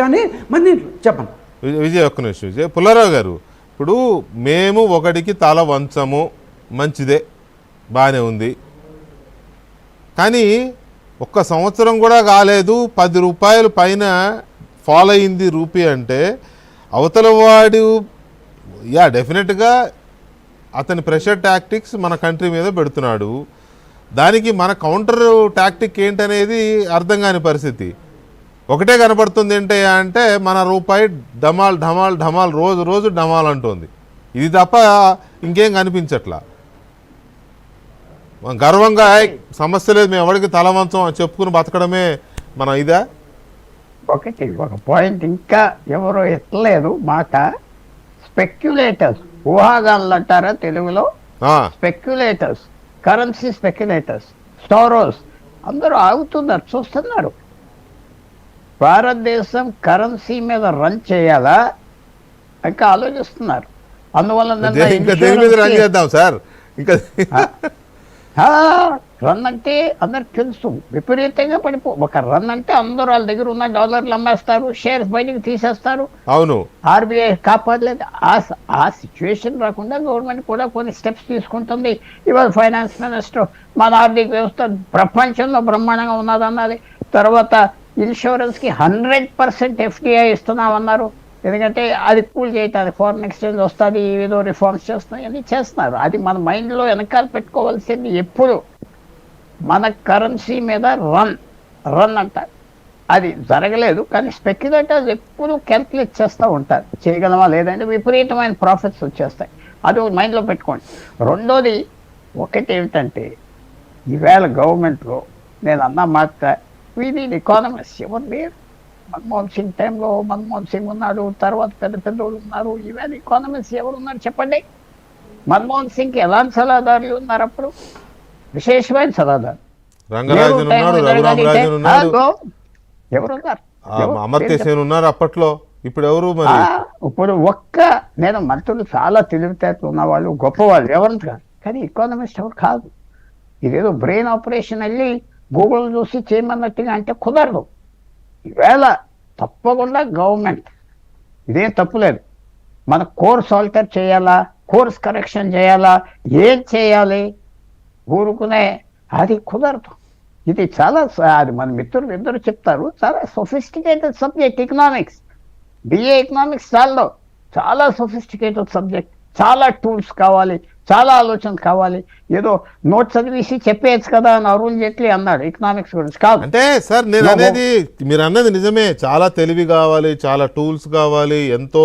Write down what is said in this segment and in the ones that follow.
కానీ మరి చెప్పండి విజయ్, ఒక్క నిమిషం విజయ్. పుల్లారావు గారు, ఇప్పుడు మేము ఒకటికి తల వంచము, మంచిదే, బాగానే ఉంది. కానీ ఒక్క సంవత్సరం కూడా కాలేదు, 10 రూపాయల పైన ఫాలో అయింది రూపీ అంటే అవతల వాడు డెఫినెట్గా అతని ప్రెషర్ టాక్టిక్స్ మన కంట్రీ మీద పెడుతున్నాడు. దానికి మన కౌంటర్ టాక్టిక్ ఏంటనేది అర్థం కాని పరిస్థితి. ఒకటే కనపడుతుంది ఏంటి అంటే మన రూపాయి ఢమాల్ ఢమాల్ ఢమాల్ రోజు రోజు ఢమాల్ అంటుంది. ఇది తప్ప ఇంకేం కనిపించట్లా. గర్వంగా సమస్య లేదు, మేము ఎవరికి తలవంచం చెప్పుకుని బతకడమే మన ఇదా. ఒక పాయింట్ ఇంకా ఎవరో ఎత్తలేదు మాట. స్పెక్యులేటర్స్, ఊహాగాళ్ళు అంటారా తెలుగులో, స్పెక్యులేటర్స్, కరెన్సీ స్పెక్యులేటర్స్, స్టారోస్ అందరూ ఆగుతున్నారు, చూస్తున్నారు. భారతదేశం కరెన్సీ మీద రన్ చేయాలా ఇంకా ఆలోచిస్తున్నారు. అందువల్ల రన్ అంటే అందరికి తెలుసు, విపరీతంగా ఒక రన్ అంటే అందరూ వాళ్ళ దగ్గర ఉన్న డాలర్లు అమ్మేస్తారు, షేర్స్ బయటకు తీసేస్తారు. అవును, ఆర్బీఐ కాపాడలేదు. ఆ సిచ్యువేషన్ రాకుండా గవర్నమెంట్ కూడా కొన్ని స్టెప్స్ తీసుకుంటుంది. ఇవాళ ఫైనాన్స్ మినిస్టర్ మన ఆర్థిక వ్యవస్థ ప్రపంచంలో బ్రహ్మాండంగా ఉన్నదన్నది. తర్వాత ఇన్సూరెన్స్కి 100% FDI ఇస్తున్నామన్నారు. ఎందుకంటే అది కూల్ చేయటానికి ఫారెన్ ఎక్స్చేంజ్ వస్తుంది, ఏదో రిఫార్మ్స్ చేస్తున్నాయి, అన్నీ చేస్తున్నారు. అది మన మైండ్లో వెనకాల పెట్టుకోవాల్సింది. ఎప్పుడు మన కరెన్సీ మీద రన్ అంటారు, అది జరగలేదు. కానీ స్పెక్యులేటర్స్ ఎప్పుడు క్యాల్కులేట్ చేస్తూ ఉంటారు, చేయగలమా లేదంటే విపరీతమైన ప్రాఫిట్స్ వచ్చేస్తాయి. అది మైండ్లో పెట్టుకోండి. రెండోది ఒకటి ఏమిటంటే, ఈవేళ గవర్నమెంట్లో నేను అన్న మాట, వీ నీడ్ ఎకానమిస్ట్. ఎవరు లేరు. మన్మోహన్ సింగ్ టైంలో మన్మోహన్ సింగ్ ఉన్నాడు, తర్వాత పెద్ద పెద్దోళ్ళు ఉన్నారు. ఈవేళ ఎకానమిస్ట్ ఎవరు ఉన్నారు చెప్పండి? మన్మోహన్ సింగ్కి ఎలాంటి సలహాదారులు ఉన్నారు అప్పుడు? విశేషమైన సలహాదారు ఎవరున్నారు అప్పట్లో? ఇప్పుడు ఎవరు? ఇప్పుడు నేను మంత్రులు చాలా తెలివితేటలు ఉన్నవాళ్ళు, గొప్పవాళ్ళు, ఎవరు కానీ ఎకానమిస్ట్ ఎవరు కాదు. ఇదేదో బ్రెయిన్ ఆపరేషన్ వెళ్ళి గూగుల్ చూసి చేయమన్నట్టుగా అంటే కుదరదు. ఈవేళ తప్పకుండా గవర్నమెంట్, ఇదేం తప్పులేదు, మన కోర్స్ ఆల్టర్ చేయాలా, కోర్స్ కరెక్షన్ చేయాలా, ఏం చేయాలి ఊరుకునే అది కుదరదు. ఇది చాలా, అది మన మిత్రులు ఇద్దరు చెప్తారు, చాలా sophisticated subject economics. BA economics చాలా సొఫిస్టికేటెడ్ సబ్జెక్ట్. చాలా టూల్స్ కావాలి, చాలా ఆలోచన కావాలి. ఏదో నోట్ చదివేసి చెప్పేయచ్చు కదా అని అరుణ్ జైట్లీ అన్నాడు ఎకనామిక్స్ గురించి. కాదు అంటే సార్, నేను అనేది, మీరు అన్నది నిజమే. చాలా తెలివి కావాలి, చాలా టూల్స్ కావాలి, ఎంతో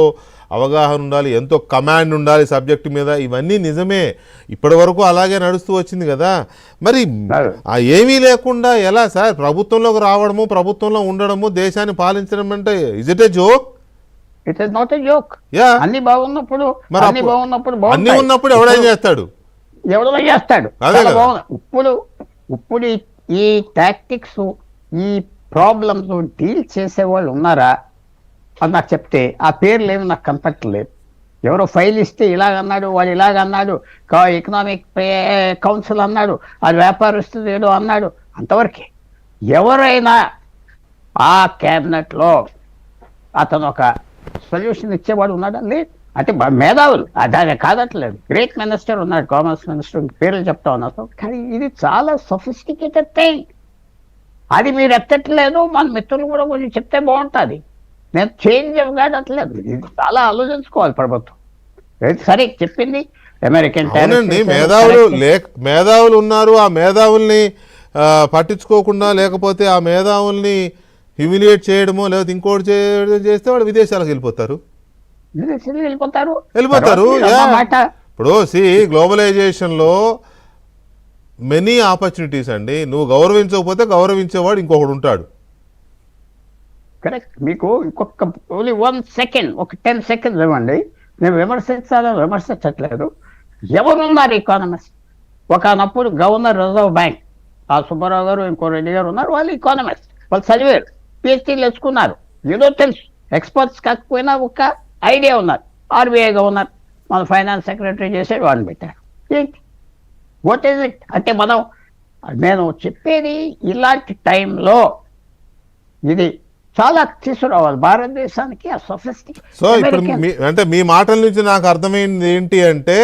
అవగాహన ఉండాలి, ఎంతో కమాండ్ ఉండాలి సబ్జెక్టు మీద. ఇవన్నీ నిజమే, ఇప్పటి వరకు అలాగే నడుస్తూ వచ్చింది కదా. మరి ఏమీ లేకుండా ఎలా సార్ ప్రభుత్వంలోకి రావడము, ప్రభుత్వంలో ఉండడము, దేశాన్ని పాలించడం అంటే is it A joke? It is not a joke. అన్ని బాగున్నప్పుడు అన్ని ఉన్నప్పుడు ఎవడైనా చేస్తాడు. ఇప్పుడు ఈ టాక్టిక్స్, ఈ ప్రాబ్లమ్స్ డీల్ చేసేవాళ్ళు ఉన్నారా అని నాకు చెప్తే ఆ పేర్లు ఏమి నాకు కనపట్టలేదు. ఎవరో ఫైల్ ఇస్తే ఇలాగన్నాడు, వాడు ఇలాగన్నాడు, ఎకనామిక్ కౌన్సిల్ అన్నాడు, అది వ్యాపారస్తుడు ఏదో అన్నాడు, అంతవరకే. ఎవరైనా ఆ క్యాబినెట్లో అతను ఒక సొల్యూషన్ ఇచ్చేవాడు ఉన్నాడా? లేదు. అంటే మేధావులు దాన్ని కాదట్లేదు. గ్రేట్ మినిస్టర్ ఉన్నాడు, కామర్స్ మినిస్టర్, పేర్లు చెప్తా ఉన్నారు. కానీ ఇది చాలా సొఫిస్టికేటెడ్ థింగ్. అది మీరు ఎత్తట్లేదు. మన మిత్రులు కూడా కొంచెం చెప్తే బాగుంటుంది. నేను చేంజ్ కాదట్లేదు. ఇది చాలా ఆలోచించుకోవాలి ప్రభుత్వం. సరే చెప్పింది అమెరికన్ మేధావులు ఉన్నారు. ఆ మేధావుల్ని పట్టించుకోకుండా, లేకపోతే ఆ మేధావుల్ని హ్యూమిలియేట్ చేయడమో లేకపోతే ఇంకోటి చేస్తే వాళ్ళు విదేశాలకు వెళ్ళిపోతారు. ఇప్పుడు గ్లోబలైజేషన్ లో మెనీ ఆపర్చునిటీస్ అండి. నువ్వు గౌరవించకపోతే గౌరవించేవాడు ఇంకొకడు ఉంటాడు. కరెక్ట్. మీకు ఇంకొక ఓన్లీ 1 సెకండ్, ఒక 10 సెకండ్స్ ఇవ్వండి. నేను విమర్శించట్లేదు. ఎవరున్నారు ఎకానమిస్ట్? ఒకనప్పుడు గవర్నర్ రిజర్వ్ బ్యాంక్ ఆ సుబ్బారావు గారు, ఇంకో రెడ్డి గారు ఉన్నారు. వాళ్ళు ఎకానమిస్ట్, వాళ్ళు చదివారు, PhDలు తెచ్చుకున్నారు, ఏదో తెలుసు. ఎక్స్పర్ట్స్ కాకపోయినా ఒక ఐడియా ఉన్నారు. ఆర్బీఐ గవర్నర్, మన ఫైనాన్స్ సెక్రటరీ చేసేది వాళ్ళని పెట్టారు. ఏంటి వాట్ ఈజ్ ఇట్ అంటే నేను చెప్పేది ఇలాంటి టైంలో ఇది చాలా తీసుకురావాలి భారతదేశానికి ఆ సొఫిస్టిక్. సో ఇప్పుడు అంటే మీ మాటల నుంచి నాకు అర్థమైంది ఏంటి అంటే,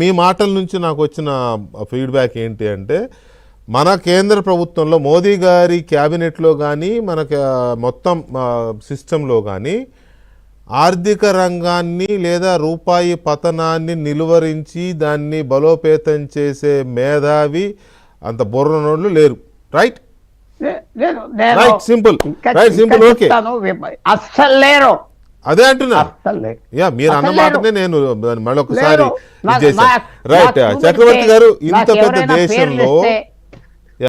మీ మాటల నుంచి నాకు వచ్చిన ఫీడ్బ్యాక్ ఏంటి అంటే, మన కేంద్ర ప్రభుత్వంలో మోదీ గారి క్యాబినెట్లో కానీ మనకి మొత్తం సిస్టంలో కానీ ఆర్థిక రంగాన్ని లేదా రూపాయి పతనాన్ని నిలువరించి దాన్ని బలోపేతం చేసే మేధావి అంత బుర్రనోళ్ళు లేరు. Right? Right, simple. Right, simple. Okay, అస్సలు లేరు. అదే అంటున్నా. యా, మీరు అన్న మాటనే నేను మళ్ళొకసారి రైట్. చక్రవర్తి గారు, ఇంత పెద్ద దేశంలో